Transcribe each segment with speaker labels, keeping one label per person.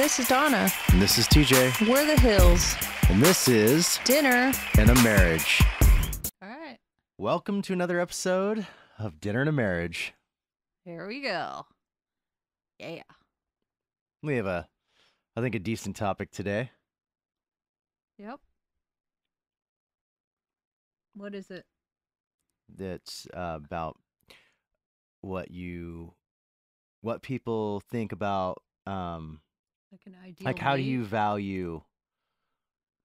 Speaker 1: this is Donna.
Speaker 2: And this is TJ.
Speaker 1: We're the Hills.
Speaker 2: And this is
Speaker 1: Dinner
Speaker 2: and a Marriage.
Speaker 1: All right.
Speaker 2: Welcome to another episode of Dinner and a Marriage.
Speaker 1: Here we go. Yeah.
Speaker 2: We have I think, a decent topic today.
Speaker 1: Yep. What is it?
Speaker 2: That's about what people think about,
Speaker 1: Like an ideal
Speaker 2: like how do
Speaker 1: mate?
Speaker 2: you value,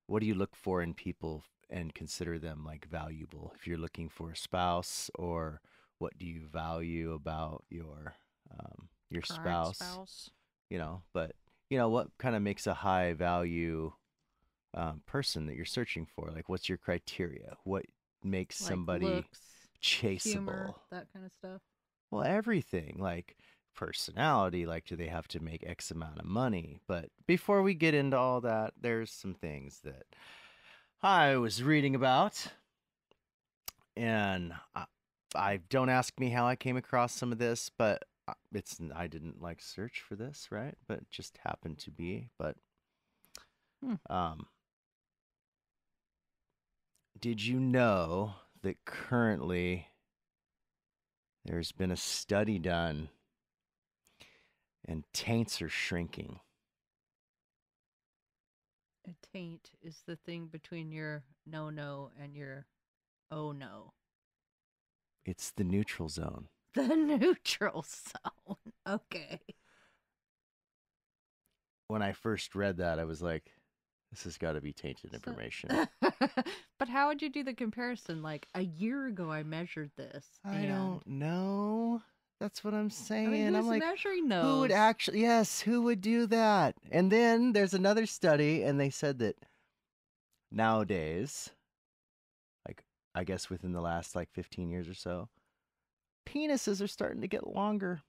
Speaker 2: what do you look for in people and consider them like valuable? If you're looking for a spouse, or what do you value about your
Speaker 1: Current
Speaker 2: spouse? But what kind of makes a high value person that you're searching for? Like, what's your criteria? What makes
Speaker 1: Like
Speaker 2: somebody
Speaker 1: looks,
Speaker 2: chaseable?
Speaker 1: humor, that kind of stuff.
Speaker 2: Well, everything, like personality, like do they have to make X amount of money? But before we get into all that, there's some things that I was reading about, and I don't ask me how I came across some of this, but I didn't like search for this, right? But it just happened to be. But did you know that currently there's been a study done and taints are shrinking?
Speaker 1: A taint is the thing between your no and your oh no.
Speaker 2: It's the neutral zone.
Speaker 1: The neutral zone. Okay.
Speaker 2: When I first read that, I was like, this has got to be tainted information.
Speaker 1: But how would you do the comparison? Like, a year ago I measured this.
Speaker 2: I don't know. That's what I'm saying.
Speaker 1: I mean, who's
Speaker 2: I'm like,
Speaker 1: measuring those?
Speaker 2: who would actually, yes, who would do that? And then there's another study, and they said that nowadays, like, I guess within the last like 15 years or so, penises are starting to get longer.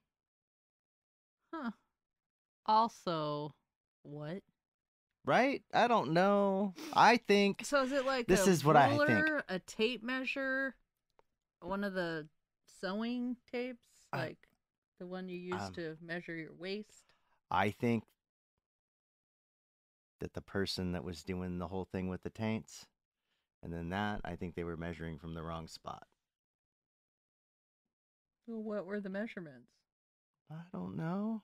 Speaker 1: Huh. Also, what?
Speaker 2: Right? I don't know. I think
Speaker 1: So is it like
Speaker 2: this
Speaker 1: a
Speaker 2: is what I
Speaker 1: ruler,
Speaker 2: think.
Speaker 1: a tape measure, one of the sewing tapes, like the one you use to measure your waist?
Speaker 2: I think that the person that was doing the whole thing with the taints, and then I think they were measuring from the wrong spot.
Speaker 1: Well, what were the measurements?
Speaker 2: I don't know.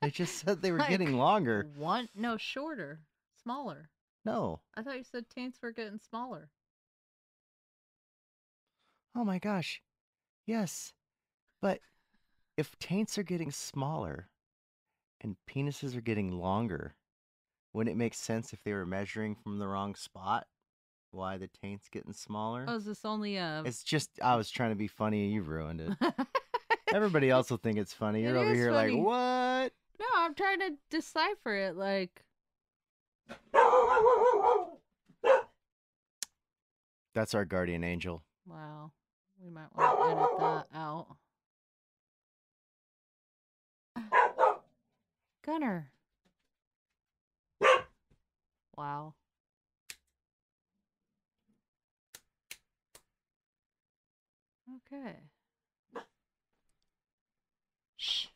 Speaker 2: They just said they were
Speaker 1: Like,
Speaker 2: getting longer.
Speaker 1: No, shorter, smaller.
Speaker 2: No.
Speaker 1: I thought you said taints were getting smaller.
Speaker 2: Oh my gosh. Yes. But if taints are getting smaller and penises are getting longer, wouldn't it make sense if they were measuring from the wrong spot? Why the taint's getting smaller?
Speaker 1: Oh, is this only a...
Speaker 2: It's just, I was trying to be funny. You ruined it. Everybody else will think it's funny. You're
Speaker 1: It
Speaker 2: over
Speaker 1: is
Speaker 2: here
Speaker 1: funny.
Speaker 2: like, what?
Speaker 1: No, I'm trying to decipher it, like...
Speaker 2: That's our guardian angel.
Speaker 1: Wow. We might want to edit that out. Gunner. Wow. Okay. Shh.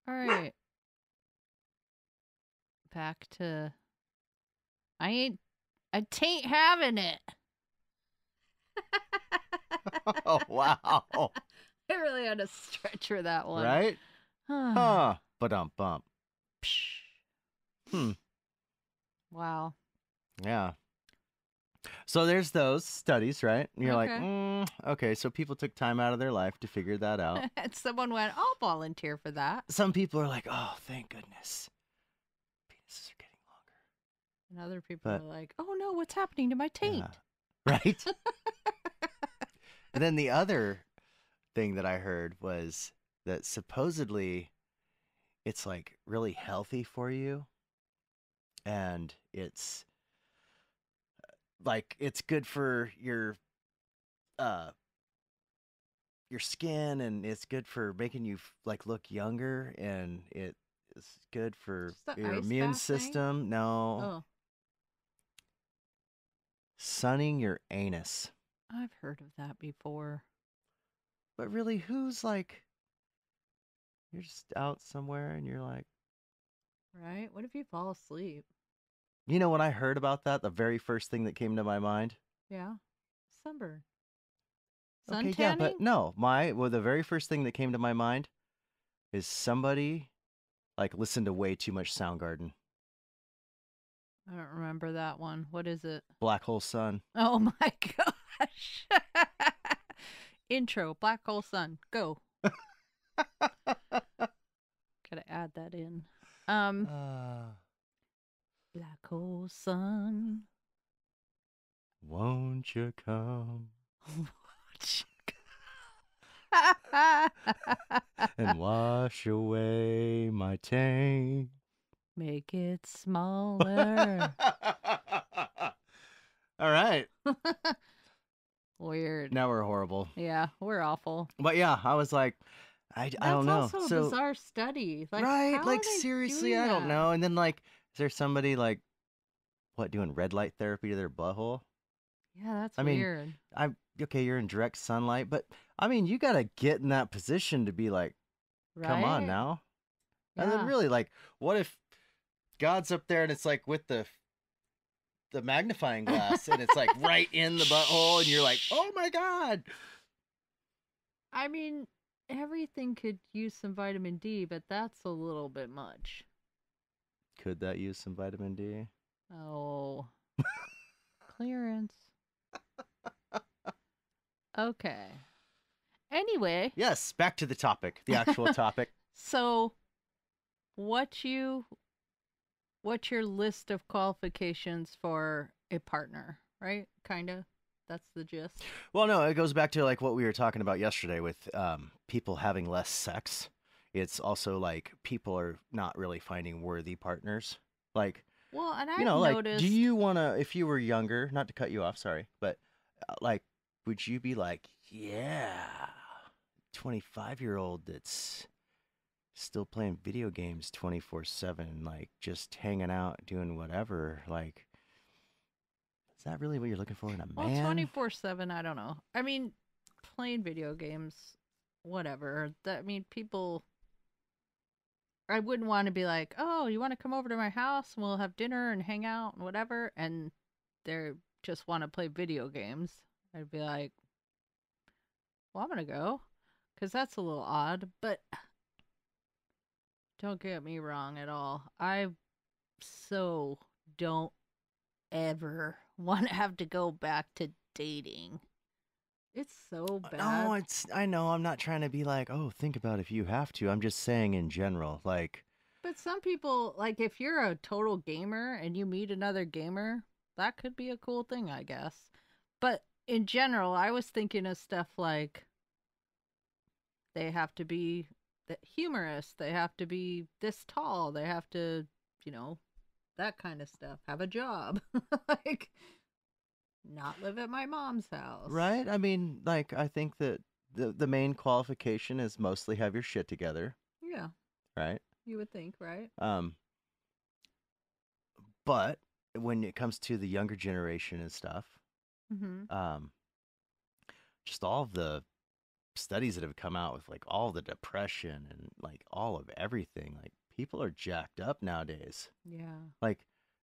Speaker 1: All right. Back to... I tain't having it.
Speaker 2: Oh, wow.
Speaker 1: I really had to stretch for that one.
Speaker 2: Right? Huh. Ba-dum-bump.
Speaker 1: Wow.
Speaker 2: Yeah. So there's those studies, right? And you're
Speaker 1: Okay.
Speaker 2: like, okay, so people took time out of their life to figure that out.
Speaker 1: And someone went, I'll volunteer for that.
Speaker 2: Some people are like, oh, thank goodness. Penises are getting longer.
Speaker 1: And other people are like, oh no, what's happening to my taint?
Speaker 2: Yeah. Right? And then the other thing that I heard was that supposedly it's like really healthy for you, and it's like it's good for your skin, and it's good for making you like look younger, and it is good for your immune system.
Speaker 1: Thing?
Speaker 2: No.
Speaker 1: Oh.
Speaker 2: Sunning your anus.
Speaker 1: I've heard of that before.
Speaker 2: But really, who's like, You're just out somewhere and you're like,
Speaker 1: Right? What if you fall asleep?
Speaker 2: you know, when I heard about that, the very first thing that came to my mind.
Speaker 1: Yeah. Sunburn. Sun
Speaker 2: Okay, yeah,
Speaker 1: tanning?
Speaker 2: but no, the very first thing that came to my mind is somebody like listened to way too much Soundgarden.
Speaker 1: I don't remember that one. What is it?
Speaker 2: Black Hole Sun.
Speaker 1: Oh my gosh. Intro, Black Hole Sun. Go. Gotta add that in.
Speaker 2: Uh,
Speaker 1: Black Hole Sun.
Speaker 2: won't you come and wash away my taint?
Speaker 1: Make it smaller.
Speaker 2: All right.
Speaker 1: Weird.
Speaker 2: Now we're horrible.
Speaker 1: Yeah, we're awful.
Speaker 2: But yeah, I was like, I don't know.
Speaker 1: That's also a bizarre study. Like,
Speaker 2: right,
Speaker 1: how
Speaker 2: like
Speaker 1: are they
Speaker 2: seriously,
Speaker 1: doing
Speaker 2: I don't
Speaker 1: that?
Speaker 2: know. And then like, is there somebody like, what, doing red light therapy to their butthole?
Speaker 1: Yeah, that's
Speaker 2: I mean,
Speaker 1: weird.
Speaker 2: I'm okay. You're in direct sunlight, but I mean, you gotta get in that position to be like, come on
Speaker 1: Right?
Speaker 2: now. And then
Speaker 1: Yeah.
Speaker 2: really, like, what if God's up there and it's like with the magnifying glass and it's like right in the butthole and you're like, oh my God.
Speaker 1: I mean, everything could use some vitamin D, but that's a little bit much.
Speaker 2: Could that use some vitamin D?
Speaker 1: Oh. Clearance. Okay. Anyway,
Speaker 2: Yes, back to the topic, the actual topic.
Speaker 1: so what's your list of qualifications for a partner, right? Kinda. That's the gist.
Speaker 2: Well, no, it goes back to like what we were talking about yesterday with people having less sex. It's also like people are not really finding worthy partners. Like,
Speaker 1: Well, and
Speaker 2: you
Speaker 1: I've
Speaker 2: know, like,
Speaker 1: noticed.
Speaker 2: do you want to, if you were younger, not to cut you off, sorry, but like, would you be like, yeah, 25-year-old that's still playing video games 24/7, like just hanging out, doing whatever? Like, is that really what you're looking for in a
Speaker 1: Well,
Speaker 2: man?
Speaker 1: 24/7, I don't know. I mean, playing video games, whatever. I mean, people. I wouldn't want to be like, oh, you want to come over to my house and we'll have dinner and hang out and whatever, and they just want to play video games. I'd be like, well, I'm gonna go, because that's a little odd. But don't get me wrong at all. I so don't ever want to have to go back to dating. It's so bad.
Speaker 2: No, I know, I'm not trying to be like, oh, think about if you have to. I'm just saying in general, like,
Speaker 1: But some people, like, if you're a total gamer and you meet another gamer, that could be a cool thing, I guess. But in general, I was thinking of stuff like they have to be humorous, they have to be this tall, they have to, that kind of stuff. Have a job. Like, not live at my mom's house.
Speaker 2: right? I mean, like, I think that the main qualification is mostly have your shit together,
Speaker 1: Yeah,
Speaker 2: right?
Speaker 1: you would think, right?
Speaker 2: But when it comes to the younger generation and stuff,
Speaker 1: Mm-hmm.
Speaker 2: just all of the studies that have come out with like all the depression and like all of everything, like people are jacked up nowadays.
Speaker 1: Yeah.
Speaker 2: Like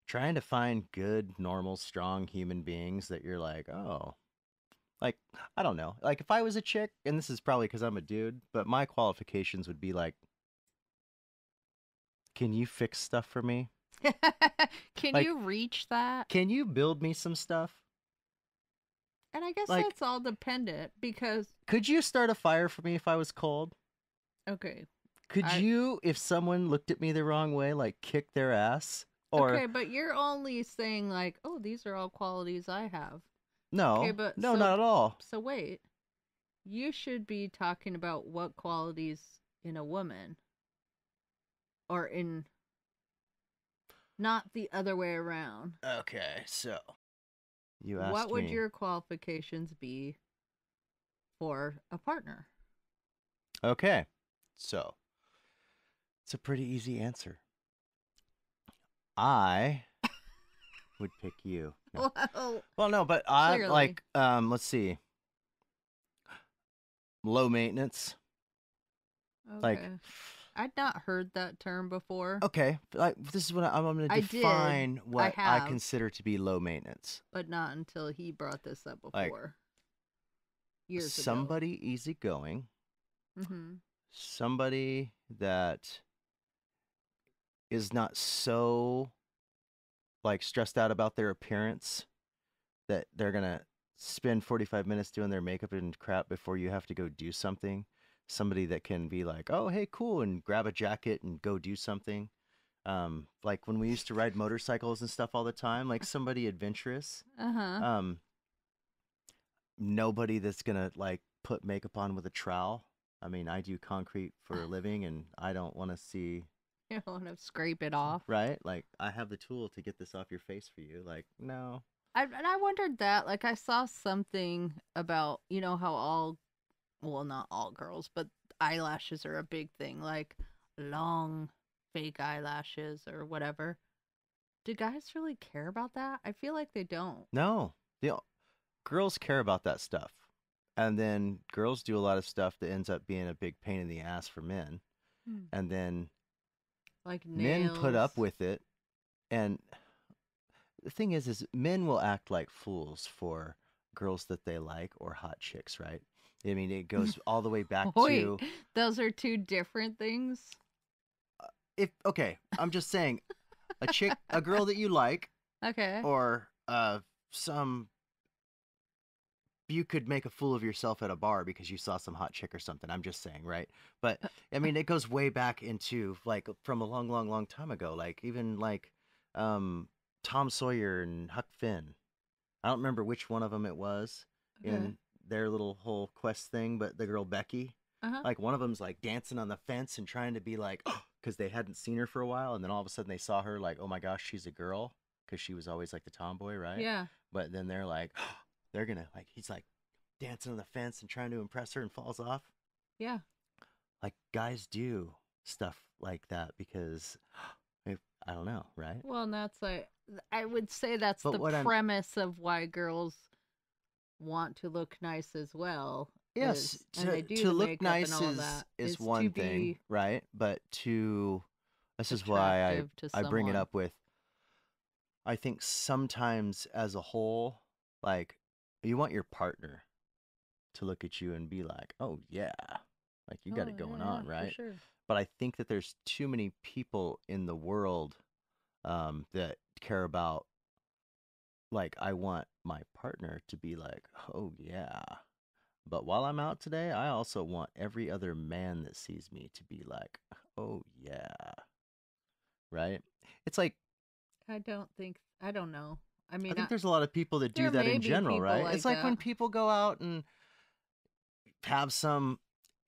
Speaker 2: trying to find good, normal, strong human beings that you're like, oh, like, I don't know. Like if I was a chick, and this is probably because I'm a dude, but my qualifications would be like, can you fix stuff for me?
Speaker 1: Can
Speaker 2: Like,
Speaker 1: you reach that?
Speaker 2: can you build me some stuff?
Speaker 1: And I guess
Speaker 2: like-
Speaker 1: that's all dependent because,
Speaker 2: Could you start a fire for me if I was cold?
Speaker 1: okay.
Speaker 2: Could you, if someone looked at me the wrong way, like kick their ass? Or
Speaker 1: Okay, but you're only saying, like, oh, these are all qualities I have.
Speaker 2: no,
Speaker 1: Okay, but
Speaker 2: no,
Speaker 1: so-
Speaker 2: not at all.
Speaker 1: So wait. You should be talking about what qualities in a woman. Or in. Not the other way around.
Speaker 2: Okay, so you asked
Speaker 1: What would
Speaker 2: me.
Speaker 1: your qualifications be for a partner?
Speaker 2: Okay, so it's a pretty easy answer. I would pick you. No. Well, no, but I
Speaker 1: Clearly.
Speaker 2: like. Let's see. Low maintenance.
Speaker 1: Okay.
Speaker 2: Like,
Speaker 1: I'd not heard that term before.
Speaker 2: Okay, like this is what I'm going to
Speaker 1: I did.
Speaker 2: define
Speaker 1: I
Speaker 2: what I
Speaker 1: have,
Speaker 2: consider to be low maintenance.
Speaker 1: but not until he brought this up
Speaker 2: Like
Speaker 1: before years ago.
Speaker 2: somebody easygoing,
Speaker 1: Mm-hmm.
Speaker 2: somebody that is not so like stressed out about their appearance that they're going to spend 45 minutes doing their makeup and crap before you have to go do something. Somebody that can be like, "Oh, hey, cool," and grab a jacket and go do something. Like when we used to ride motorcycles and stuff all the time, like somebody adventurous.
Speaker 1: Uh-huh.
Speaker 2: Um, Nobody that's gonna like put makeup on with a trowel. I mean, I do concrete for a living, and I don't want to see
Speaker 1: You don't want to scrape it off.
Speaker 2: right. Like I have the tool to get this off your face for you. Like no,
Speaker 1: And I wondered that. Like, I saw something about, how well, not all girls, but eyelashes are a big thing. Like, long fake eyelashes or whatever. Do guys really care about that? I feel like they don't.
Speaker 2: no. The girls care about that stuff, and then girls do a lot of stuff that ends up being a big pain in the ass for men,
Speaker 1: Hmm.
Speaker 2: and then
Speaker 1: Like
Speaker 2: men put
Speaker 1: nails.
Speaker 2: up with it. And the thing is men will act like fools for girls that they like or hot chicks, right? I mean, it goes all the way back
Speaker 1: Wait,
Speaker 2: to
Speaker 1: those are two different things?
Speaker 2: if okay, I'm just saying a girl that you like,
Speaker 1: Okay.
Speaker 2: or some you could make a fool of yourself at a bar because you saw some hot chick or something. I'm just saying, right? But I mean, it goes way back into like from a long, long, long time ago. Like even like um, Tom Sawyer and Huck Finn. I don't remember which one of them it was
Speaker 1: Okay.
Speaker 2: in their little whole quest thing, but the girl Becky,
Speaker 1: Uh-huh.
Speaker 2: like one of them's like dancing on the fence and trying to be like, because they hadn't seen her for a while, and then all of a sudden they saw her like, oh my gosh, she's a girl, because she was always like the tomboy, right?
Speaker 1: Yeah.
Speaker 2: But then they're like, they're gonna like, he's like dancing on the fence and trying to impress her and falls off.
Speaker 1: Yeah.
Speaker 2: Like guys do stuff like that because I don't know, right?
Speaker 1: Well, and that's like, I would say that's
Speaker 2: But
Speaker 1: the
Speaker 2: what I'm
Speaker 1: premise of why girls want to look nice as well.
Speaker 2: yes,
Speaker 1: And they do
Speaker 2: to
Speaker 1: the
Speaker 2: look
Speaker 1: makeup and
Speaker 2: nice
Speaker 1: all that,
Speaker 2: is
Speaker 1: is to
Speaker 2: one thing,
Speaker 1: be
Speaker 2: right? But to this is why
Speaker 1: attractive to
Speaker 2: I bring it
Speaker 1: someone.
Speaker 2: up with I think sometimes as a whole, like you want your partner to look at you and be like, "Oh yeah." Like you got
Speaker 1: Oh,
Speaker 2: it
Speaker 1: yeah,
Speaker 2: going
Speaker 1: yeah,
Speaker 2: on,
Speaker 1: for
Speaker 2: right?
Speaker 1: sure.
Speaker 2: But I think that there's too many people in the world that care about like I want my partner to be like, "Oh yeah." But while I'm out today, I also want every other man that sees me to be like, "Oh yeah." Right? It's like
Speaker 1: I don't know. I
Speaker 2: I
Speaker 1: mean,
Speaker 2: think there's a lot of people that do
Speaker 1: there
Speaker 2: that
Speaker 1: may
Speaker 2: in
Speaker 1: be
Speaker 2: general,
Speaker 1: people
Speaker 2: right? It's
Speaker 1: like
Speaker 2: like when
Speaker 1: that.
Speaker 2: people go out and have some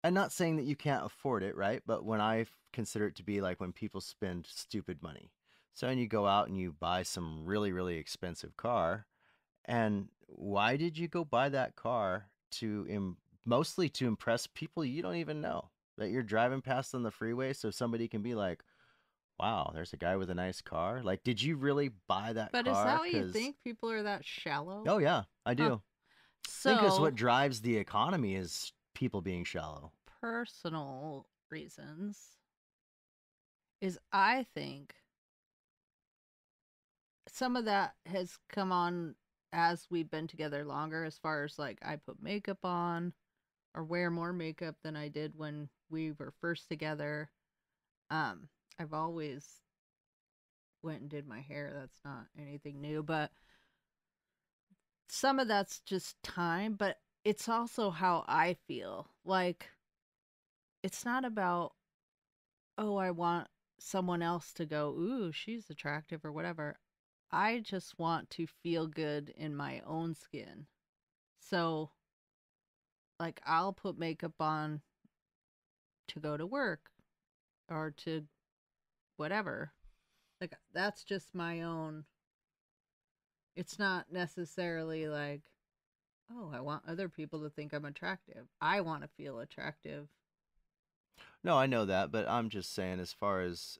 Speaker 2: I'm not saying that you can't afford it, right? But when I consider it to be like when people spend stupid money. So when you go out and you buy some really, really expensive car, and why did you go buy that car to mostly to impress people you don't even know that you're driving past on the freeway so somebody can be like, "Wow, there's a guy with a nice car." Like, did you really buy that
Speaker 1: But is that
Speaker 2: car
Speaker 1: what you
Speaker 2: cuz
Speaker 1: think? People are that shallow?
Speaker 2: oh yeah, I
Speaker 1: Huh.
Speaker 2: do. I think it's
Speaker 1: So,
Speaker 2: what drives the economy is people being shallow.
Speaker 1: personal reasons is I think some of that has come on as we've been together longer, as far as like I put makeup on or wear more makeup than I did when we were first together. Um, I've always went and did my hair. That's not anything new, but some of that's just time, but it's also how I feel. Like, it's not about, oh, I want someone else to go, ooh, she's attractive or whatever. I just want to feel good in my own skin. So, like, I'll put makeup on to go to work or to whatever. Like, that's just my own. It's not necessarily like, oh, I want other people to think I'm attractive. I want to feel attractive.
Speaker 2: No, I know that, but I'm just saying as far as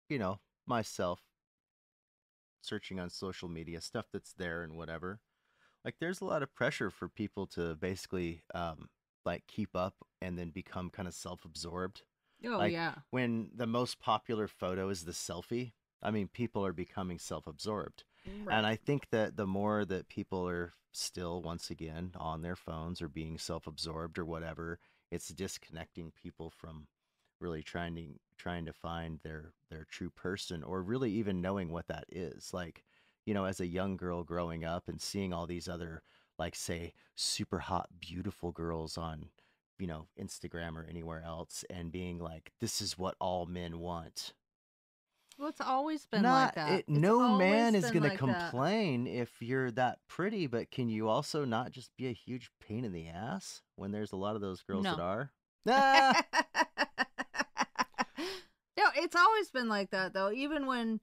Speaker 2: you know, myself searching on social media, stuff that's there and whatever. Like there's a lot of pressure for people to basically like keep up and then become kind of self-absorbed.
Speaker 1: Oh
Speaker 2: Like
Speaker 1: yeah.
Speaker 2: when the most popular photo is the selfie, I mean, people are becoming self-absorbed. And
Speaker 1: Right.
Speaker 2: I think that the more that people are still, once again, on their phones or being self-absorbed or whatever, it's disconnecting people from really trying to find their true person or really even knowing what that is. Like, as a young girl growing up and seeing all these other, like, say, super hot, beautiful girls on Instagram or anywhere else and being like, this is what all men want.
Speaker 1: Well, it's always been like
Speaker 2: Not
Speaker 1: that.
Speaker 2: it,
Speaker 1: It's
Speaker 2: no man
Speaker 1: always
Speaker 2: is
Speaker 1: been
Speaker 2: going to
Speaker 1: like that.
Speaker 2: complain if you're that pretty, but can you also not just be a huge pain in the ass when there's a lot of those girls that
Speaker 1: No.
Speaker 2: are?
Speaker 1: No,
Speaker 2: Ah!
Speaker 1: it's always been like that though. Even when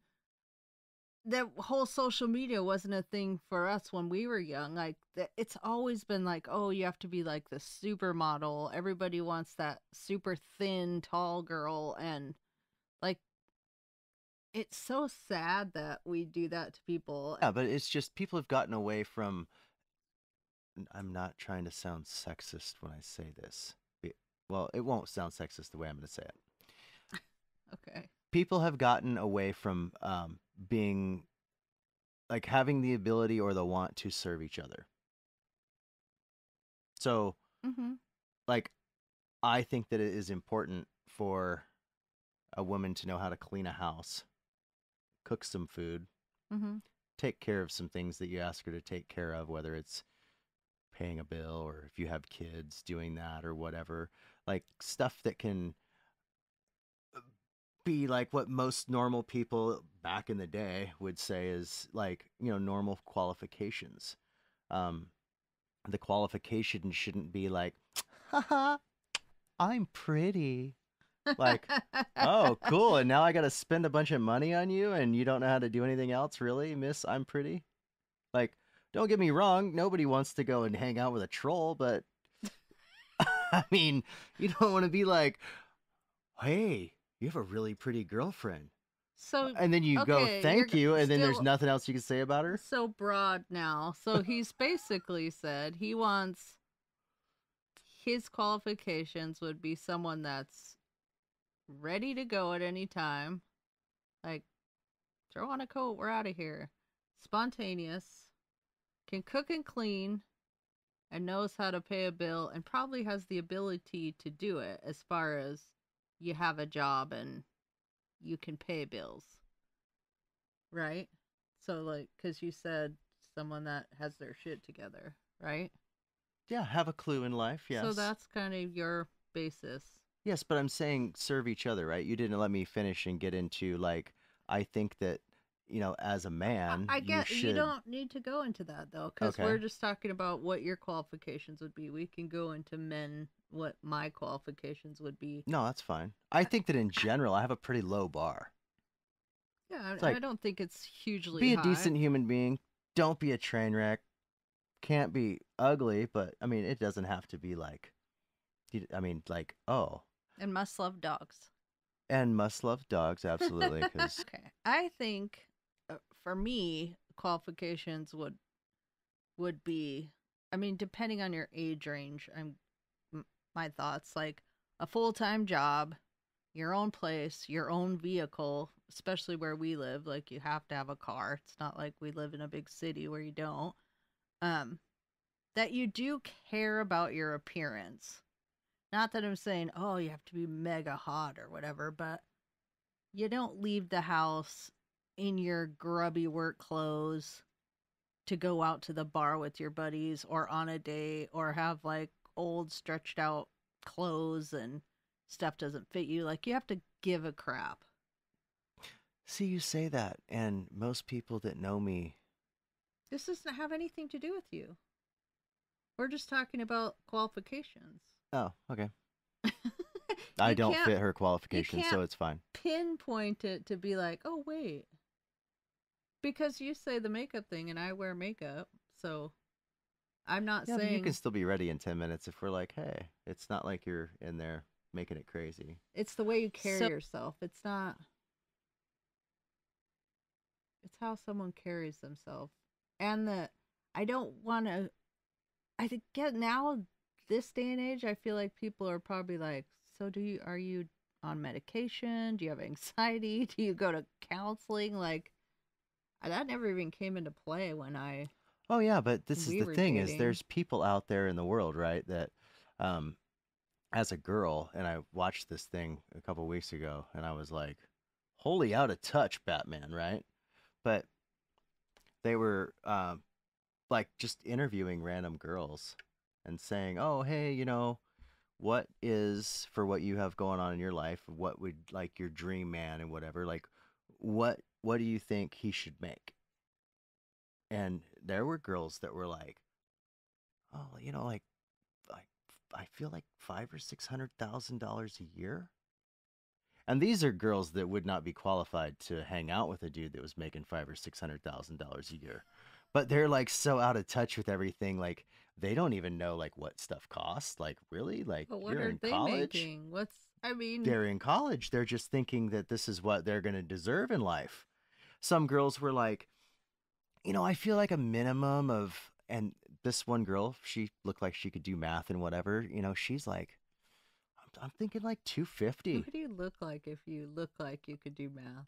Speaker 1: the whole social media wasn't a thing for us when we were young, like it's always been like, oh, you have to be like the supermodel. Everybody wants that super thin, tall girl, and like it's so sad that we do that to people.
Speaker 2: Yeah, but it's just people have gotten away from. I'm not trying to sound sexist when I say this. Well, it won't sound sexist the way I'm going to say it.
Speaker 1: Okay.
Speaker 2: People have gotten away from being like having the ability or the want to serve each other. So,
Speaker 1: Mhm.
Speaker 2: like, I think that it is important for a woman to know how to clean a house, cook some food,
Speaker 1: Mhm.
Speaker 2: take care of some things that you ask her to take care of, whether it's paying a bill or if you have kids, doing that or whatever. Like stuff that can be like what most normal people back in the day would say is like, normal qualifications. Um, the qualification shouldn't be like, haha, I'm pretty. Like, oh, cool. And now I got to spend a bunch of money on you and you don't know how to do anything else, really, miss? I'm pretty. Like, don't get me wrong. Nobody wants to go and hang out with a troll, but I mean, you don't want to be like, hey, you have a really pretty girlfriend.
Speaker 1: So,
Speaker 2: And then you go,
Speaker 1: okay, you're
Speaker 2: thank you. And then there's
Speaker 1: still
Speaker 2: nothing else you can say about her.
Speaker 1: so broad now. So he's basically said he wants his qualifications would be someone that's ready to go at any time. Like, throw on a coat, we're out of here. Spontaneous, can cook and clean, and knows how to pay a bill, and probably has the ability to do it as far as you have a job and you can pay bills, right? So, like, because you said someone that has their shit together, right?
Speaker 2: Yeah, have a clue in life.
Speaker 1: So
Speaker 2: Yes.
Speaker 1: that's kind of your basis.
Speaker 2: Yes, but I'm saying serve each other, right? You didn't let me finish and get into like, I think that, as a man,
Speaker 1: I
Speaker 2: you
Speaker 1: get you
Speaker 2: should.
Speaker 1: don't need to go into that though, because
Speaker 2: Okay.
Speaker 1: we're just talking about what your qualifications would be. We can go into men, what my qualifications would be.
Speaker 2: No, that's fine. I think that in general, I have a pretty low bar.
Speaker 1: Yeah,
Speaker 2: It's
Speaker 1: I
Speaker 2: like,
Speaker 1: don't think it's hugely
Speaker 2: be a
Speaker 1: high.
Speaker 2: decent human being. Don't be a train wreck. Can't be ugly, but I mean, it doesn't have to be like, I mean, like, oh,
Speaker 1: And must love dogs.
Speaker 2: and must love dogs, absolutely, because
Speaker 1: Okay, I think for me, qualifications would be, I mean, depending on your age range, my thoughts like a full time job, your own place, your own vehicle, especially where we live. Like you have to have a car. It's not like we live in a big city where you don't. Um, that you do care about your appearance. Not that I'm saying, oh, you have to be mega hot or whatever, but you don't leave the house in your grubby work clothes to go out to the bar with your buddies or on a date or have like old stretched out clothes and stuff doesn't fit you. Like you have to give a crap.
Speaker 2: see, you say that, and most people that know me,
Speaker 1: This doesn't have anything to do with you. We're just talking about qualifications.
Speaker 2: oh, okay, I
Speaker 1: you
Speaker 2: don't
Speaker 1: can't
Speaker 2: fit her
Speaker 1: you
Speaker 2: qualifications,
Speaker 1: can't
Speaker 2: so it's fine.
Speaker 1: pinpoint it to be like, "Oh, wait." Because you say the makeup thing and I wear makeup. So, I'm not
Speaker 2: Yeah, but you can
Speaker 1: saying
Speaker 2: still be ready in 10 minutes if we're like, hey, it's not like you're in there making it crazy.
Speaker 1: it's the way you carry
Speaker 2: So,
Speaker 1: yourself. It's not, it's how someone carries themselves. And that I don't want to, I think get now this day and age, I feel like people are probably like, so are you on medication? Do you have anxiety? Do you go to counseling? Like, that never even came into play
Speaker 2: Oh yeah, but
Speaker 1: when
Speaker 2: this is
Speaker 1: we
Speaker 2: the
Speaker 1: were
Speaker 2: thing is
Speaker 1: dating.
Speaker 2: there's people out there in the world, right, that um as a girl, and I watched this thing a couple weeks ago and I was like, "Holy out of touch Batman," right? But they were like just interviewing random girls and saying, "Oh, hey, what is for what you have going on in your life, what would like your dream man and whatever, like what do you think he should make?" And there were girls that were like, "Oh, like I feel like 5 or 600,000 dollars a year." And these are girls that would not be qualified to hang out with a dude that was making 5 or 600,000 dollars a year. But they're like so out of touch with everything, like they don't even know like what stuff costs. Like really? Like
Speaker 1: But what
Speaker 2: you're
Speaker 1: are
Speaker 2: in
Speaker 1: they
Speaker 2: college?
Speaker 1: making? I mean,
Speaker 2: They're in college. They're just thinking that this is what they're gonna deserve in life. Some girls were like, I feel like a minimum of, and this one girl, she looked like she could do math and whatever, she's like, I'm thinking like
Speaker 1: what
Speaker 2: 250.
Speaker 1: do you look like if you look like you could do math?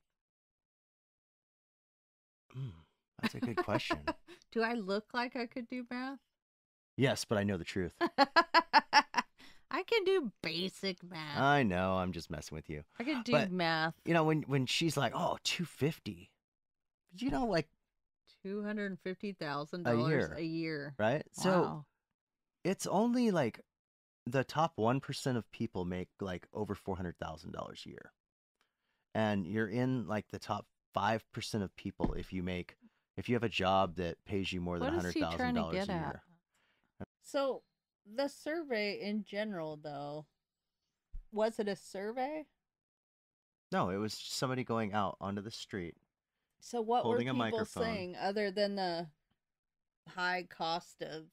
Speaker 2: Mm, that's a good question.
Speaker 1: Do I look like I could do math?
Speaker 2: Yes, but I know the truth.
Speaker 1: I can do basic math.
Speaker 2: I know, I'm just messing with you.
Speaker 1: I can do
Speaker 2: But
Speaker 1: math.
Speaker 2: when she's like, "Oh, 250," like a
Speaker 1: $250,000
Speaker 2: year,
Speaker 1: a year.
Speaker 2: right? So
Speaker 1: Wow.
Speaker 2: it's only like the top 1% of people make like over $400,000 a year. And you're in like the top 5% of people if you have a job that pays you more than
Speaker 1: What is he trying to
Speaker 2: $100,000
Speaker 1: get
Speaker 2: a
Speaker 1: at?
Speaker 2: year.
Speaker 1: So, the survey in general, though, was it a survey?
Speaker 2: No, it was somebody going out onto the street
Speaker 1: So, what were
Speaker 2: holding a
Speaker 1: people
Speaker 2: microphone.
Speaker 1: saying other than the high cost of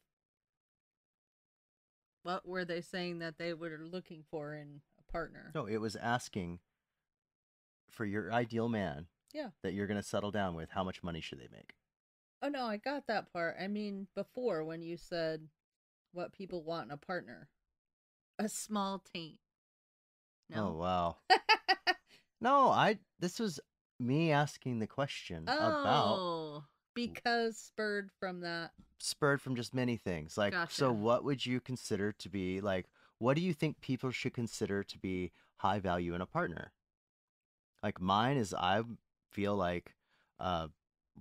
Speaker 1: what were they saying that they were looking for in a partner?
Speaker 2: No, it was asking for your ideal man
Speaker 1: Yeah.
Speaker 2: that you're going to settle down with, how much money should they make?
Speaker 1: Oh, no, I got that part. I mean, before when you said what people want in a partner, a small taint.
Speaker 2: Oh,
Speaker 1: No?
Speaker 2: wow. No, this was me asking the question about
Speaker 1: Oh, because spurred from that.
Speaker 2: spurred from just many things. Like, so
Speaker 1: Gotcha.
Speaker 2: what would you consider to be like, what do you think people should consider to be high value in a partner? Like mine is I feel like a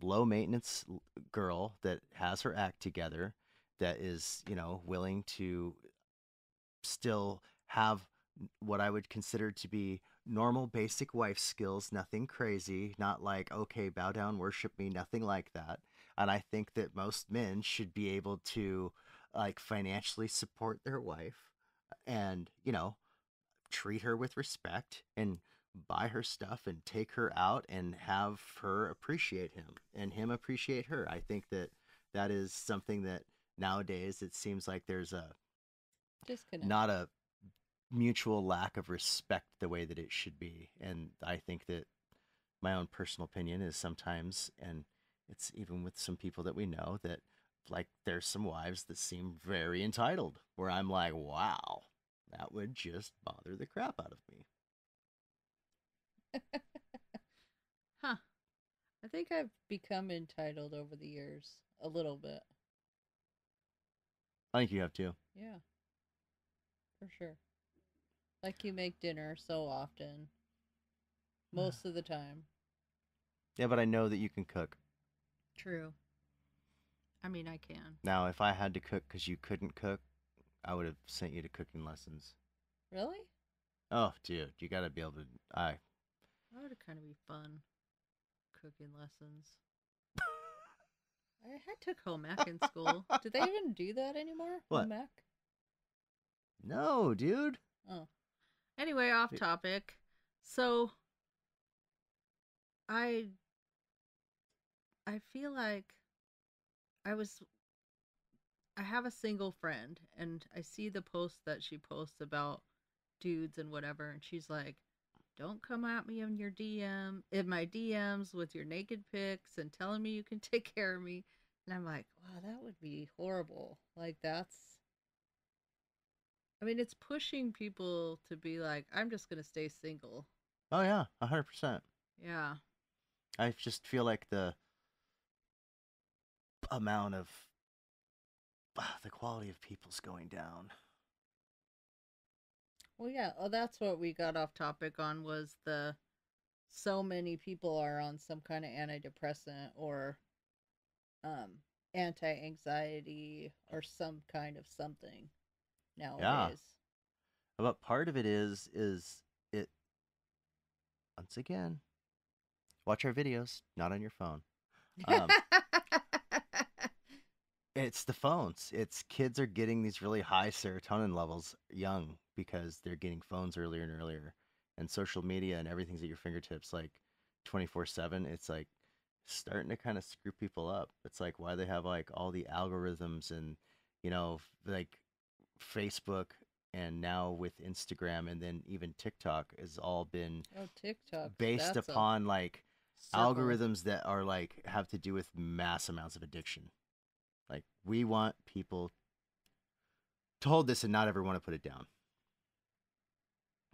Speaker 2: low maintenance girl that has her act together, that is, willing to still have what I would consider to be normal basic wife skills, nothing crazy, not like, okay, bow down, worship me, nothing like that. And I think that most men should be able to like financially support their wife and, treat her with respect and buy her stuff and take her out and have her appreciate him and him appreciate her. I think that that is something that nowadays it seems like there's a
Speaker 1: Disconnect.
Speaker 2: not a mutual lack of respect the way that it should be. And I think that my own personal opinion is sometimes, and it's even with some people that we know, that like there's some wives that seem very entitled, where I'm like, wow, that would just bother the crap out of me.
Speaker 1: Huh. I think I've become entitled over the years. A little bit.
Speaker 2: I think you have too.
Speaker 1: Yeah, for sure. Like you make dinner so often, most of the time.
Speaker 2: Yeah, but I know that you can cook.
Speaker 1: True. I mean, I can.
Speaker 2: Now, if I had to cook because you couldn't cook, I would have sent you to cooking lessons.
Speaker 1: Really?
Speaker 2: Oh, dude, you got to be able to.
Speaker 1: That would kind of be fun. Cooking lessons. I had took home ec in school. Do they even do that anymore?
Speaker 2: What?
Speaker 1: Home ec?
Speaker 2: No, dude.
Speaker 1: Oh. Anyway, off topic. So I I feel like I was I have a single friend and I see the post that she posts about dudes and whatever and she's like, "Don't come at me in my DMs with your naked pics and telling me you can take care of me." And I'm like, "Wow, that would be horrible." Like I mean, it's pushing people to be like, I'm just going to stay single.
Speaker 2: Oh yeah, 100%.
Speaker 1: Yeah.
Speaker 2: I just feel like the amount of the quality of people's going down.
Speaker 1: Well, yeah. Oh, that's what we got off topic on was the so many people are on some kind of antidepressant or um anti-anxiety or some kind of something
Speaker 2: Yeah,
Speaker 1: nowadays.
Speaker 2: but part of it is it once again. Watch our videos, not on your phone. Um, it's the phones. It's kids are getting these really high serotonin levels young because they're getting phones earlier and earlier, and social media and everything's at your fingertips like 24/7. It's like starting to kind of screw people up. It's like why they have like all the algorithms and like Facebook and now with Instagram and then even TikTok has all been
Speaker 1: Oh, TikTok.
Speaker 2: based
Speaker 1: That's a
Speaker 2: upon like
Speaker 1: circle.
Speaker 2: algorithms that are like have to do with mass amounts of addiction. Like we want people to hold this and not ever want to put it down.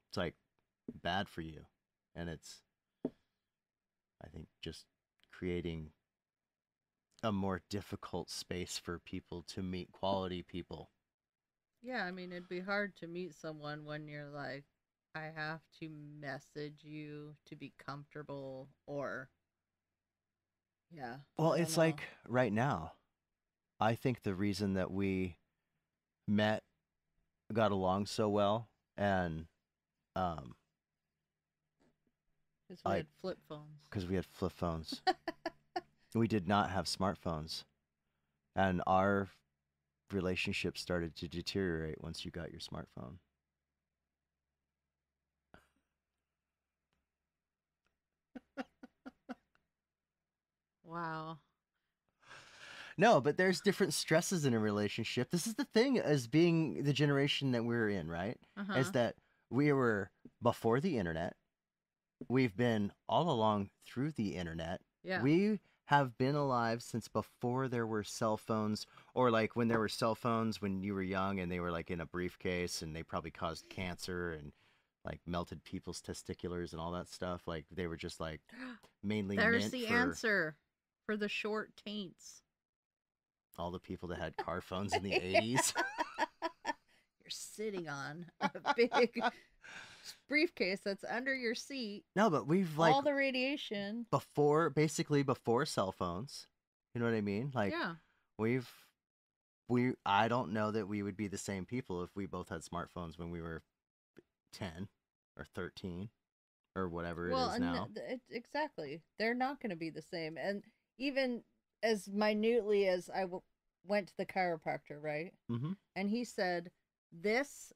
Speaker 2: It's like bad for you. And it's I think just creating a more difficult space for people to meet quality people.
Speaker 1: Yeah, I mean, it'd be hard to meet someone when you're like, I have to message you to be comfortable, or, yeah,
Speaker 2: Well,
Speaker 1: I don't
Speaker 2: it's
Speaker 1: know.
Speaker 2: like right now. I think the reason that we met got along so well and um
Speaker 1: Because we
Speaker 2: I
Speaker 1: had flip phones.
Speaker 2: because we had flip phones. We did not have smartphones. And our relationship started to deteriorate once you got your smartphone.
Speaker 1: Wow.
Speaker 2: No, but there's different stresses in a relationship. This is the thing as being the generation that we're in, right?
Speaker 1: Uh
Speaker 2: Is
Speaker 1: huh.
Speaker 2: that we were before the internet. We've been all along through the internet.
Speaker 1: Yeah.
Speaker 2: We have been alive since before there were cell phones, or like when there were cell phones when you were young and they were like in a briefcase and they probably caused cancer and like melted people's testiculars and all that stuff. Like they were just like mainly
Speaker 1: There's
Speaker 2: meant
Speaker 1: the
Speaker 2: for
Speaker 1: answer for the short taints.
Speaker 2: all the people that had car phones in the
Speaker 1: You're
Speaker 2: 80s.
Speaker 1: sitting on a big briefcase that's under your seat,
Speaker 2: No, but we've like
Speaker 1: all the radiation.
Speaker 2: basically before cell phones. You know what I mean? Like
Speaker 1: Yeah.
Speaker 2: we've I don't know that we would be the same people if we both had smartphones when we were 10 or 13 or whatever it
Speaker 1: Well,
Speaker 2: is now.
Speaker 1: exactly. They're not going to be the same. And even as minutely as went to the chiropractor, right?
Speaker 2: Mhm.
Speaker 1: And he said, this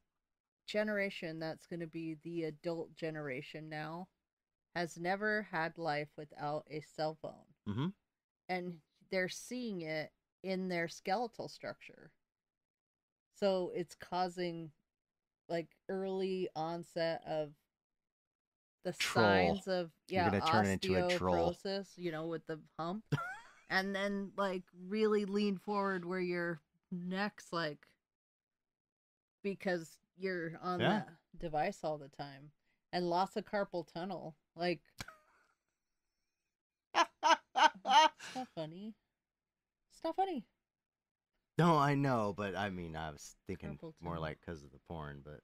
Speaker 1: generation that's going to be the adult generation now has never had life without a cell phone.
Speaker 2: Mhm.
Speaker 1: And they're seeing it in their skeletal structure. So it's causing like early onset of the
Speaker 2: Troll.
Speaker 1: signs of,
Speaker 2: You're
Speaker 1: yeah,
Speaker 2: going to turn into a troll.
Speaker 1: osteoporosis, with the hump, and then like really lean forward where your neck's like, because you're on
Speaker 2: Yeah.
Speaker 1: the device all the time, and lots of carpal tunnel. Like, it's not funny. It's not funny.
Speaker 2: No, I know, but I mean, I was thinking
Speaker 1: Carpal
Speaker 2: more
Speaker 1: tunnel.
Speaker 2: like cuz of the porn, but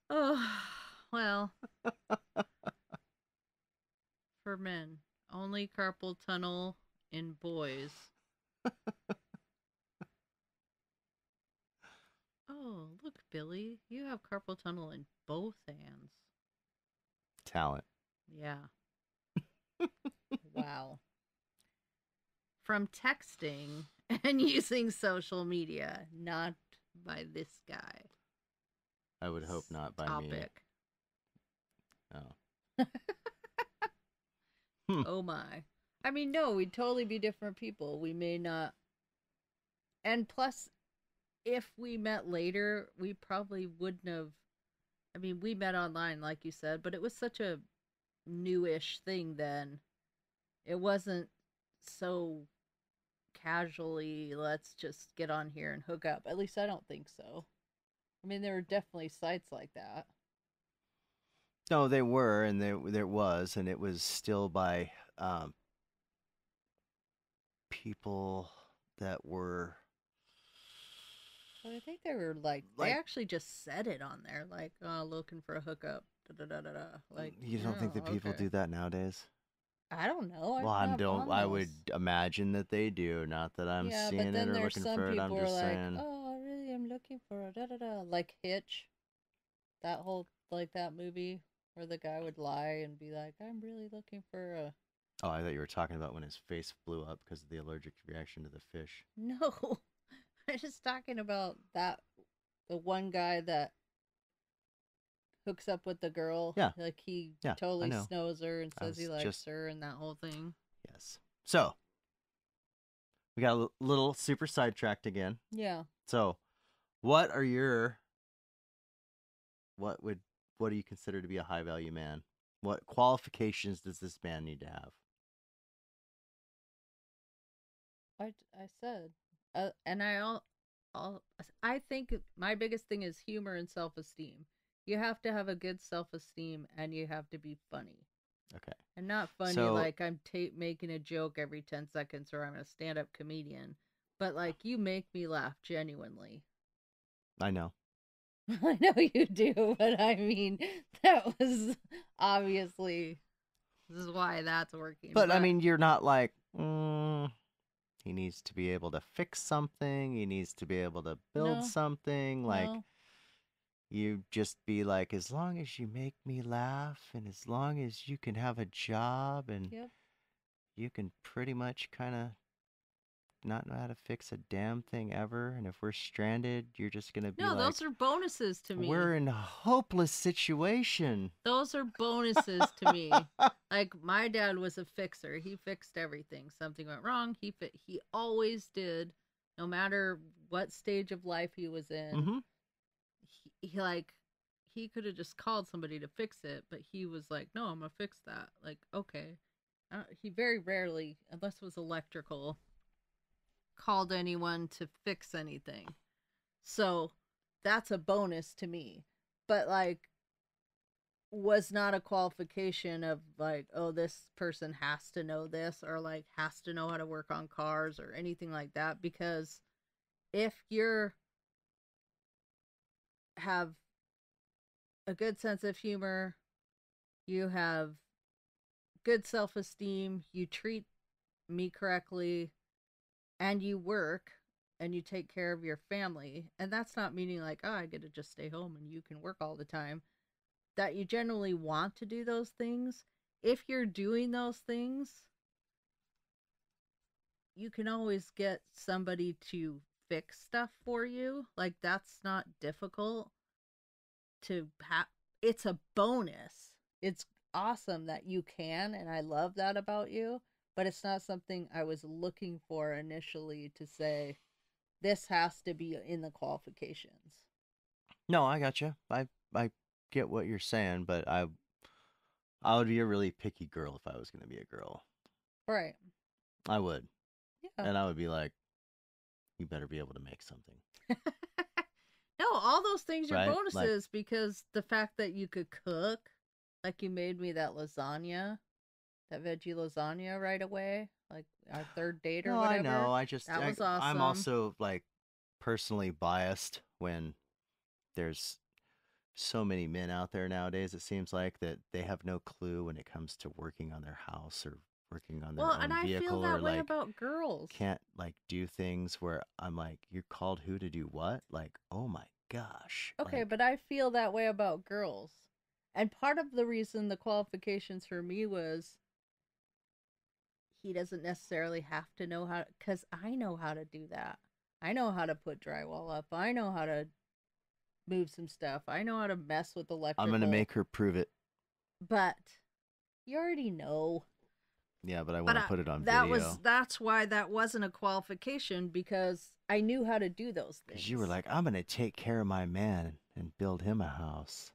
Speaker 1: Oh, well, for men, only carpal tunnel in boys. Oh, look, Billy, you have carpal tunnel in both hands.
Speaker 2: talent.
Speaker 1: Yeah. Wow. From texting and using social media, not by this guy.
Speaker 2: I would hope not by me.
Speaker 1: Topic.
Speaker 2: Oh. Hmm.
Speaker 1: Oh my. I mean, no, we'd totally be different people. We may not. And plus, if we met later, we probably wouldn't have. I mean, we met online, like you said, but it was such a newish thing then. It wasn't so casually, let's just get on here and hook up. At least I don't think so. I mean, there were definitely sites like that.
Speaker 2: No, they were, and there was, and it was still by people that were
Speaker 1: But I think they were like they
Speaker 2: like.
Speaker 1: actually just said it on there, like looking for a hookup. Da da da da da. Like,
Speaker 2: You don't think
Speaker 1: oh,
Speaker 2: that people
Speaker 1: okay.
Speaker 2: do that nowadays?
Speaker 1: I don't know.
Speaker 2: Well,
Speaker 1: I'm
Speaker 2: I
Speaker 1: not
Speaker 2: don't.
Speaker 1: on
Speaker 2: I
Speaker 1: those.
Speaker 2: would imagine that they do. Not that I'm
Speaker 1: Yeah, but
Speaker 2: seeing it
Speaker 1: then
Speaker 2: or
Speaker 1: there's
Speaker 2: looking
Speaker 1: some
Speaker 2: for it.
Speaker 1: people
Speaker 2: I'm
Speaker 1: who are
Speaker 2: just
Speaker 1: like,
Speaker 2: saying.
Speaker 1: oh, I really am looking for a da da da. Like Hitch, that whole like that movie where the guy would lie and be like, I'm really looking for a.
Speaker 2: Oh, I thought you were talking about when his face blew up because of the allergic reaction to the fish.
Speaker 1: No, I'm just talking about that the one guy that hooks up with the girl.
Speaker 2: Yeah,
Speaker 1: Like he
Speaker 2: yeah, I
Speaker 1: totally
Speaker 2: know.
Speaker 1: snows her and
Speaker 2: I
Speaker 1: says he
Speaker 2: was
Speaker 1: likes
Speaker 2: just
Speaker 1: her and that whole thing.
Speaker 2: yes. So we got a little super sidetracked again.
Speaker 1: Yeah.
Speaker 2: So, what are your what would what do you consider to be a high value man? What qualifications does this man need to have?
Speaker 1: I said, and all I think my biggest thing is humor and self esteem. You have to have a good self esteem, and you have to be funny,
Speaker 2: Okay.
Speaker 1: and not funny
Speaker 2: So
Speaker 1: like I'm making a joke every 10 seconds or I'm a stand up comedian, but like you make me laugh genuinely.
Speaker 2: I know.
Speaker 1: I know you do, but I mean that was obviously this is why that's working.
Speaker 2: But I
Speaker 1: But
Speaker 2: mean, you're not like, he needs to be able to fix something. He needs to be able to build
Speaker 1: no,
Speaker 2: something. Like,
Speaker 1: no,
Speaker 2: you just be like, as long as you make me laugh and as long as you can have a job and
Speaker 1: yep.
Speaker 2: you can pretty much kind of not know how to fix a damn thing ever. And if we're stranded, you're just going to be
Speaker 1: No, those
Speaker 2: like,
Speaker 1: are bonuses to me.
Speaker 2: we're in a hopeless situation.
Speaker 1: Those are bonuses to me. Like my dad was a fixer. He fixed everything. Something went wrong, he always did, no matter what stage of life he was in.
Speaker 2: Mm-hmm.
Speaker 1: He like he could have just called somebody to fix it, but he was like, "No, I'm going to fix that." Like, okay. He very rarely, unless it was electrical, called anyone to fix anything. So, that's a bonus to me. But like was not a qualification of like, oh, this person has to know this or like has to know how to work on cars or anything like that. Because if you're have a good sense of humor, you have good self-esteem, you treat me correctly, and you work and you take care of your family, and that's not meaning like, oh, I get to just stay home and you can work all the time, that you generally want to do those things. If you're doing those things, you can always get somebody to fix stuff for you. Like that's not difficult to have. It's a bonus. It's awesome that you can, and I love that about you, but it's not something I was looking for initially to say this has to be in the qualifications.
Speaker 2: No, I got you. I get what you're saying, but I would be a really picky girl if I was going to be a girl.
Speaker 1: Right.
Speaker 2: I would.
Speaker 1: Yeah.
Speaker 2: And I would be like, you better be able to make something.
Speaker 1: No, all those things are
Speaker 2: Right? Like,
Speaker 1: bonuses because the fact that you could cook, like you made me that lasagna, that veggie lasagna right away, like our third date or
Speaker 2: no, I
Speaker 1: whatever.
Speaker 2: know.
Speaker 1: That was
Speaker 2: I'm
Speaker 1: awesome.
Speaker 2: also like personally biased when there's so many men out there nowadays. It seems like that they have no clue when it comes to working on their house or working on their
Speaker 1: Well, and
Speaker 2: own
Speaker 1: I feel
Speaker 2: vehicle or
Speaker 1: that way
Speaker 2: like
Speaker 1: about girls.
Speaker 2: can't like do things where I'm like, you're called who to do what? Like, oh my gosh.
Speaker 1: Okay,
Speaker 2: Like,
Speaker 1: but I feel that way about girls. And part of the reason the qualifications for me was he doesn't necessarily have to know how, because I know how to do that. I know how to put drywall up. I know how to move some stuff. I know how to mess with
Speaker 2: I'm gonna
Speaker 1: electrical.
Speaker 2: make her prove it.
Speaker 1: But you already know.
Speaker 2: Yeah, but I
Speaker 1: But
Speaker 2: want to put it on
Speaker 1: that was
Speaker 2: video.
Speaker 1: that's why that wasn't a qualification because I knew how to do those
Speaker 2: Because you were
Speaker 1: things.
Speaker 2: like, I'm gonna take care of my man and build him a house.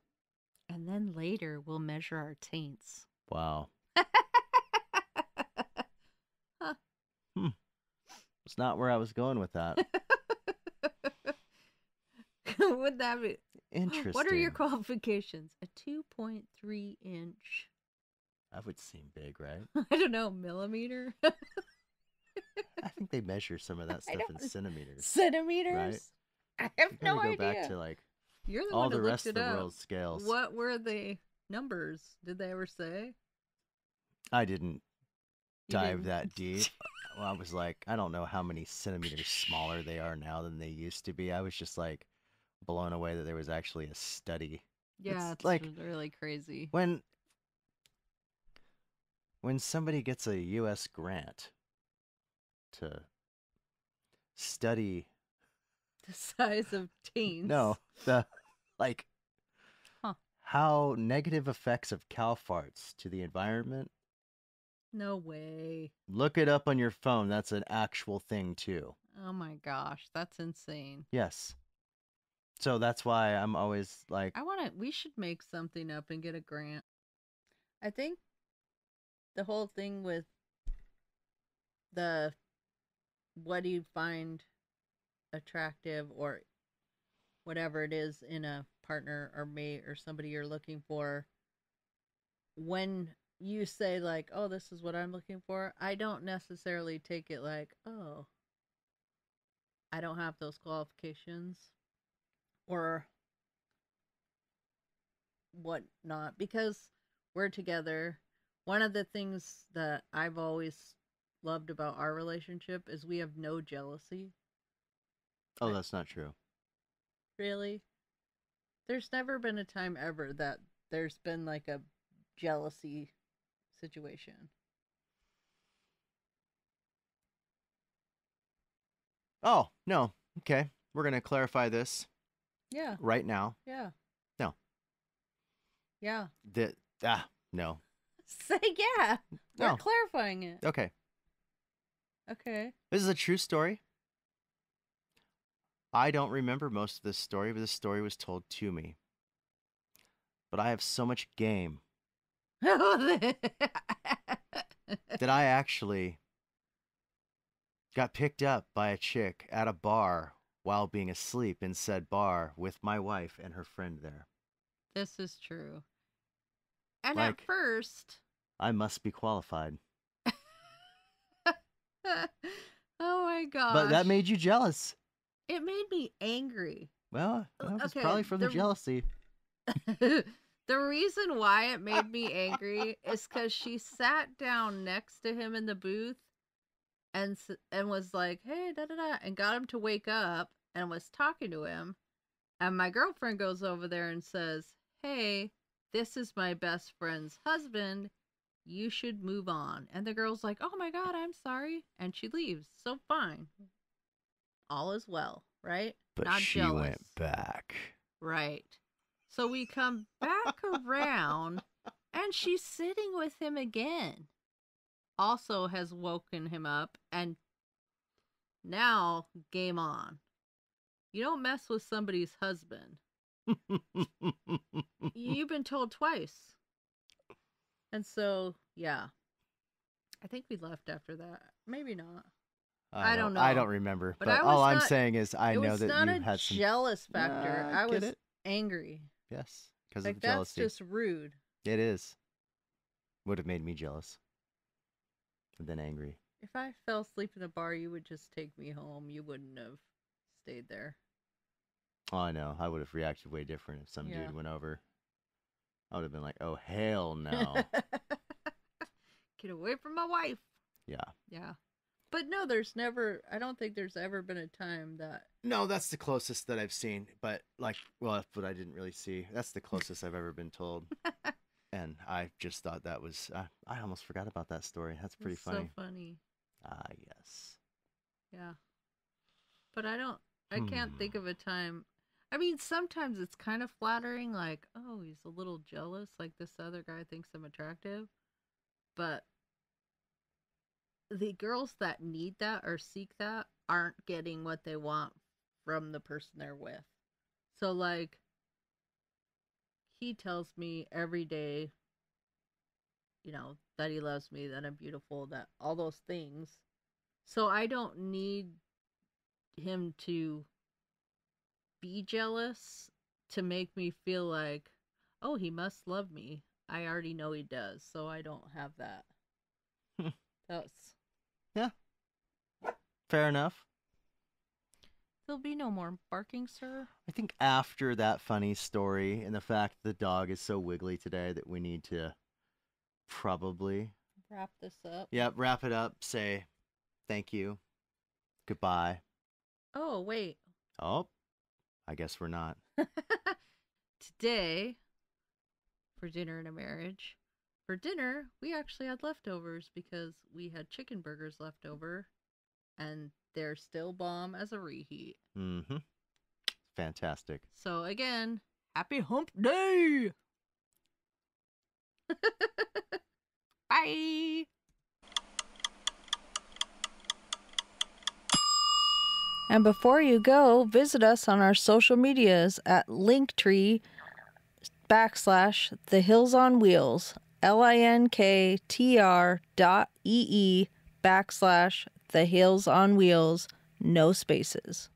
Speaker 1: And then later we'll measure our taints.
Speaker 2: Wow.
Speaker 1: Huh.
Speaker 2: It's not where I was going with that.
Speaker 1: Would that be?
Speaker 2: Interesting.
Speaker 1: What are your qualifications? A 2.3 inch.
Speaker 2: That would seem big, right?
Speaker 1: I don't know, millimeter.
Speaker 2: I think they measure some of that
Speaker 1: I
Speaker 2: stuff in
Speaker 1: don't-
Speaker 2: centimeters.
Speaker 1: Centimeters.
Speaker 2: Right?
Speaker 1: I have
Speaker 2: You gotta
Speaker 1: no
Speaker 2: go
Speaker 1: idea.
Speaker 2: back to like
Speaker 1: You're the
Speaker 2: all
Speaker 1: one
Speaker 2: the
Speaker 1: who
Speaker 2: rest
Speaker 1: looked
Speaker 2: of
Speaker 1: it
Speaker 2: the
Speaker 1: up.
Speaker 2: world's scales.
Speaker 1: What were the numbers? Did they ever say?
Speaker 2: I didn't
Speaker 1: You
Speaker 2: dive
Speaker 1: didn't?
Speaker 2: that deep. Well, I was like, I don't know how many centimeters smaller they are now than they used to be. I was just like blown away that there was actually a study.
Speaker 1: Yeah, it's
Speaker 2: like
Speaker 1: really crazy.
Speaker 2: when somebody gets a U.S. grant to study
Speaker 1: The size of teens.
Speaker 2: no the like
Speaker 1: Huh.
Speaker 2: how negative effects of cow farts to the environment.
Speaker 1: No way.
Speaker 2: Look it up on your phone. That's an actual thing too.
Speaker 1: Oh my gosh, that's insane.
Speaker 2: Yes. So that's why I'm always like,
Speaker 1: We should make something up and get a grant. I think the whole thing with the what do you find attractive or whatever it is in a partner or mate or somebody you're looking for, when you say like, oh, this is what I'm looking for, I don't necessarily take it like, oh, I don't have those qualifications or whatnot, because we're together. One of the things that I've always loved about our relationship is we have no jealousy.
Speaker 2: oh, that's not true.
Speaker 1: Really? There's never been a time ever that there's been like a jealousy situation.
Speaker 2: Oh, no. Okay. We're going to clarify this
Speaker 1: Yeah.
Speaker 2: right now.
Speaker 1: Yeah.
Speaker 2: No.
Speaker 1: Yeah.
Speaker 2: No.
Speaker 1: Say yeah. We're
Speaker 2: No.
Speaker 1: clarifying it.
Speaker 2: Okay.
Speaker 1: Okay.
Speaker 2: This is a true story. I don't remember most of this story, but this story was told to me. But I have so much game that I actually got picked up by a chick at a bar while being asleep in said bar with my wife and her friend there.
Speaker 1: This is true. And
Speaker 2: Like,
Speaker 1: at first,
Speaker 2: I must be qualified.
Speaker 1: oh my gosh.
Speaker 2: But that made you jealous.
Speaker 1: It made me angry.
Speaker 2: Well, that was
Speaker 1: Okay,
Speaker 2: probably from the jealousy.
Speaker 1: The reason why it made me angry is because she sat down next to him in the booth and was like, hey, da da da, and got him to wake up and was talking to him. And my girlfriend goes over there and says, hey, this is my best friend's husband. You should move on. And the girl's like, oh my God, I'm sorry. And she leaves. So fine. All is well, right?
Speaker 2: But
Speaker 1: Not
Speaker 2: she
Speaker 1: jealous.
Speaker 2: went back.
Speaker 1: Right. So we come back around and she's sitting with him again. Also has woken him up and now game on. You don't mess with somebody's husband. You've been told twice. And so, yeah. I think we left after that. Maybe not. I don't know.
Speaker 2: I don't remember.
Speaker 1: But
Speaker 2: But
Speaker 1: I was
Speaker 2: all I'm
Speaker 1: not-
Speaker 2: saying is I know that
Speaker 1: not
Speaker 2: you
Speaker 1: a
Speaker 2: had some
Speaker 1: jealous factor.
Speaker 2: I
Speaker 1: I
Speaker 2: get
Speaker 1: was
Speaker 2: it.
Speaker 1: angry.
Speaker 2: Yes, because
Speaker 1: Like,
Speaker 2: of
Speaker 1: that's
Speaker 2: jealousy.
Speaker 1: just rude.
Speaker 2: It is. Would have made me jealous. And then angry.
Speaker 1: If I fell asleep in a bar, you would just take me home. You wouldn't have stayed there.
Speaker 2: Oh, I know. I would have reacted way different if some
Speaker 1: Yeah.
Speaker 2: dude went over. I would have been like, oh, hell no.
Speaker 1: Get away from my wife.
Speaker 2: Yeah.
Speaker 1: Yeah. But no, I don't think there's ever been a time that.
Speaker 2: No, that's the closest that I've seen. But, like, well, but I didn't really see. That's the closest I've ever been told. And I just thought that was. I almost forgot about that story. That's pretty
Speaker 1: It's
Speaker 2: funny.
Speaker 1: So funny.
Speaker 2: Ah, yes.
Speaker 1: Yeah. But I can't think of a time. I mean, sometimes it's kind of flattering, like, oh, he's a little jealous, like this other guy thinks I'm attractive. But the girls that need that or seek that aren't getting what they want from the person they're with. So, like, he tells me every day, that he loves me, that I'm beautiful, that all those things. So I don't need him to be jealous to make me feel like, oh, he must love me. I already know he does, so I don't have that. That's
Speaker 2: Yeah. Fair enough.
Speaker 1: There'll be no more barking, sir.
Speaker 2: I think after that funny story and the fact that the dog is so wiggly today that we need to probably
Speaker 1: wrap this up.
Speaker 2: Yep, wrap it up. Say thank you. Goodbye.
Speaker 1: Oh, wait.
Speaker 2: Oh, I guess we're not.
Speaker 1: Today, for dinner in a marriage, for dinner, we actually had leftovers because we had chicken burgers left over, and they're still bomb as a reheat.
Speaker 2: Mm-hmm. Fantastic.
Speaker 1: So again, happy hump day! Bye! And before you go, visit us on our social medias at Linktree / The Hills on Wheels, linktr.ee / The Hills on Wheels, no spaces.